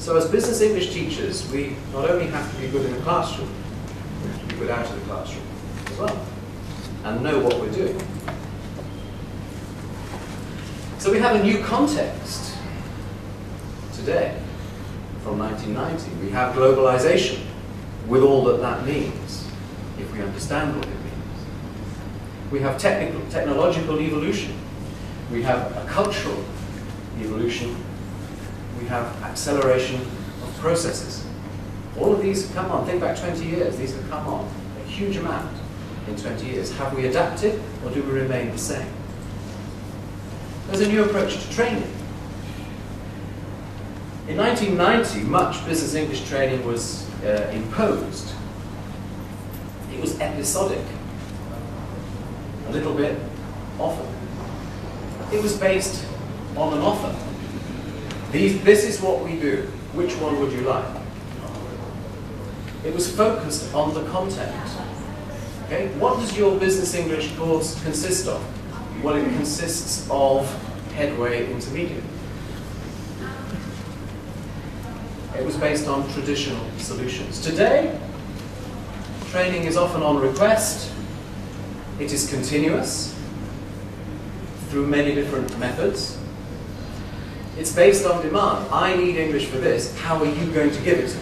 So as business English teachers, we not only have to be good in the classroom, we have to be good out of the classroom as well, and know what we're doing. So we have a new context today from 1990. We have globalization with all that that means, if we understand what it means. We have technological evolution. We have a cultural evolution. We have acceleration of processes. All of these have come on. Think back 20 years. These have come on a huge amount in 20 years. Have we adapted, or do we remain the same? There's a new approach to training. In 1990, much business English training was imposed. It was episodic, a little bit often. It was based on an offer. This is what we do. Which one would you like? It was focused on the content. Okay? What does your business English course consist of? Well, it consists of Headway Intermediate. It was based on traditional solutions. Today, training is often on request. It is continuous through many different methods. It's based on demand. I need English for this. How are you going to give it to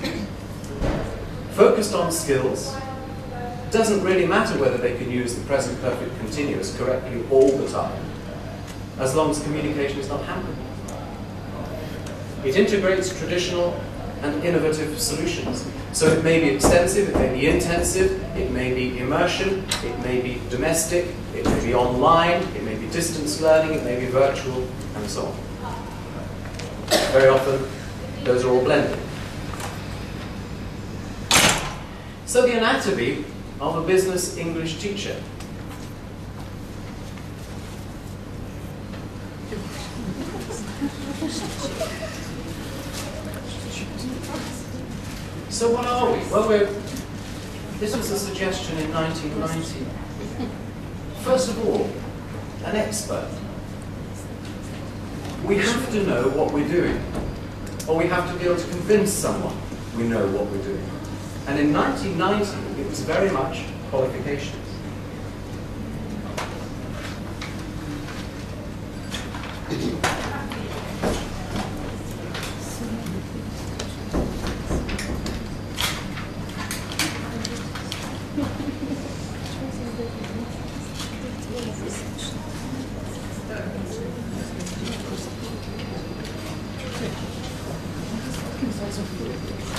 me? Focused on skills. Doesn't really matter whether they can use the present perfect continuous correctly all the time, as long as communication is not hampered. It integrates traditional and innovative solutions. So it may be extensive, it may be intensive, it may be immersion, it may be domestic, it may be online, it may be distance learning, it may be virtual, and so on. Very often, those are all blended. So the anatomy of a business English teacher. So what are we? Well, this was a suggestion in 1990. First of all, an expert. We have to know what we're doing, or we have to be able to convince someone we know what we're doing. And in 1990, it was very much qualifications.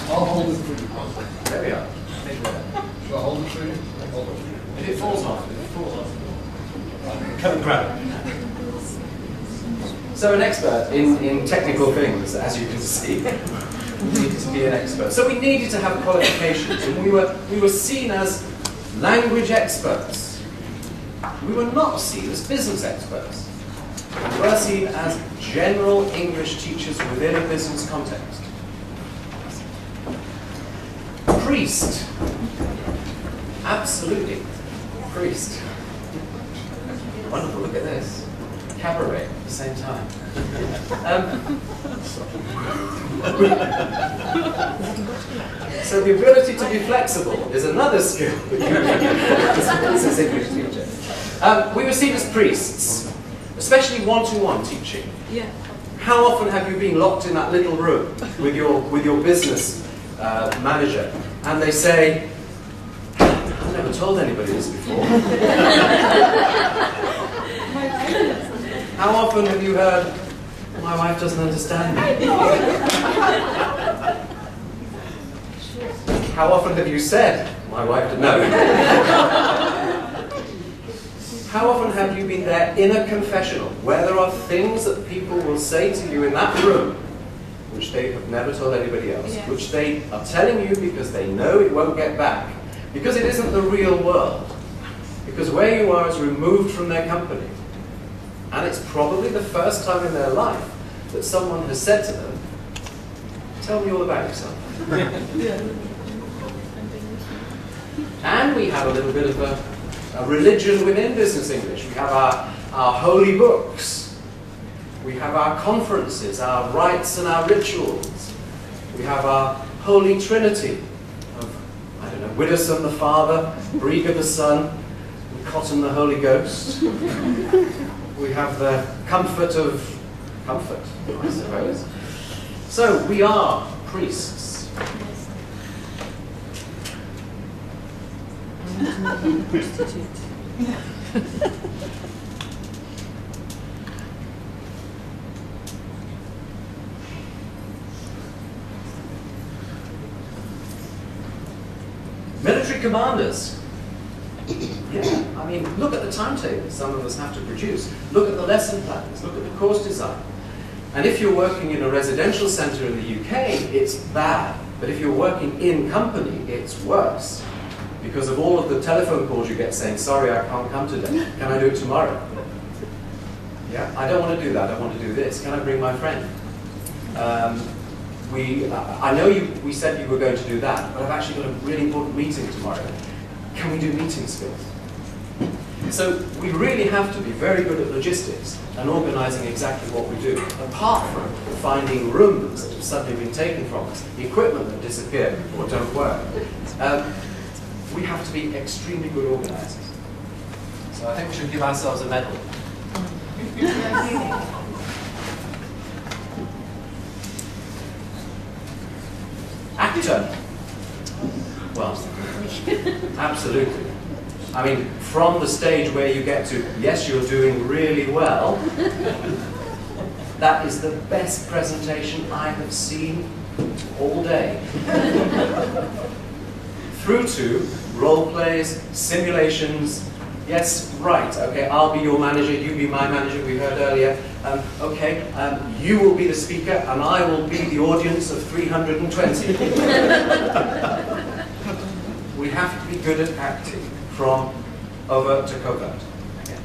I'll hold it for you. There we are. Shall I hold it for you? Hold it. If it falls off, come and grab it. So an expert in technical things, as you can see, needed to be an expert. So we needed to have qualifications, and we were seen as language experts. We were not seen as business experts. We were seen as general English teachers within a business context. Priest. Absolutely. Priest. Wonderful, look at this. Cabaret at the same time. So the ability to be flexible is another skill that you need as an English teacher. We were seen as priests, especially one-to-one teaching. Yeah. How often have you been locked in that little room with your business manager, and they say, "I've never told anybody this before." How often have you heard, "My wife doesn't understand me"? How often have you said, "My wife doesn't know"? How often have you been there in a confessional, where there are things that people will say to you in that room, which they have never told anybody else, Yes. which they are telling you because they know it won't get back, because it isn't the real world, because where you are is removed from their company, and it's probably the first time in their life that someone has said to them, "Tell me all about yourself." And we have a little bit of a religion within business English. We have our holy books. We have our conferences, our rites and our rituals. We have our Holy Trinity of, I don't know, Widdowson the Father, Briga the Son, and Cotton the Holy Ghost. We have the comfort of comfort, I suppose. So we are priests. Military commanders. Yeah, I mean, look at the timetable some of us have to produce. Look at the lesson plans. Look at the course design. And if you're working in a residential centre in the UK, it's bad. But if you're working in company, it's worse. Because of all of the telephone calls you get saying, sorry, I can't come today. Can I do it tomorrow? Yeah, I don't want to do that. I want to do this. Can I bring my friend? I know we said you were going to do that, but I've actually got a really important meeting tomorrow. Can we do meeting skills? So we really have to be very good at logistics and organising exactly what we do, apart from finding rooms that have suddenly been taken from us, the equipment that disappeared or don't work. We have to be extremely good organisers. So I think we should give ourselves a medal. Actor. Well, absolutely. I mean, from the stage where you get to, yes, you're doing really well, that is the best presentation I have seen all day. Through to role plays, simulations. Yes, right, okay, I'll be your manager, you be my manager, we heard earlier. You will be the speaker and I will be the audience of 320. We have to be good at acting from overt to covert. Okay.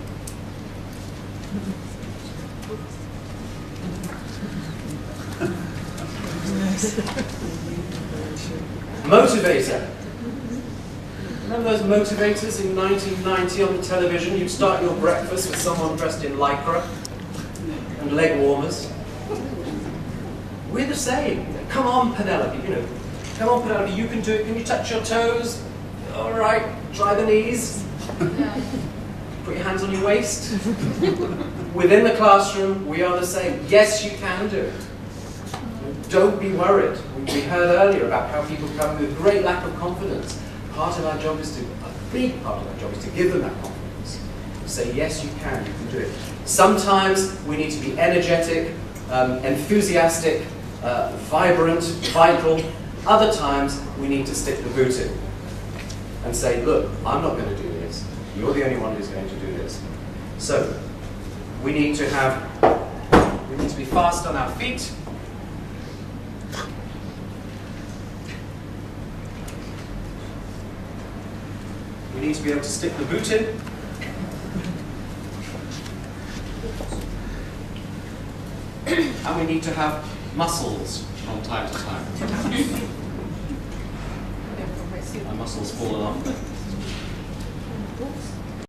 Motivator. Remember those motivators in 1990 on the television? You'd start your breakfast with someone dressed in lycra and leg warmers. We're the same. Come on, Penelope, you know. Come on, Penelope, you can do it. Can you touch your toes? All right, try the knees. Put your hands on your waist. Within the classroom, we are the same. Yes, you can do it. Don't be worried. We heard earlier about how people come with great lack of confidence. Part of our job is a big part of our job is to give them that confidence. Say, yes, you can do it. Sometimes we need to be energetic, enthusiastic, vibrant, vital. Other times we need to stick the boot in and say, look, I'm not going to do this. You're the only one who's going to do this. So we need to be fast on our feet. We need to be able to stick the boot in. And we need to have muscles from time to time. My muscles fall off.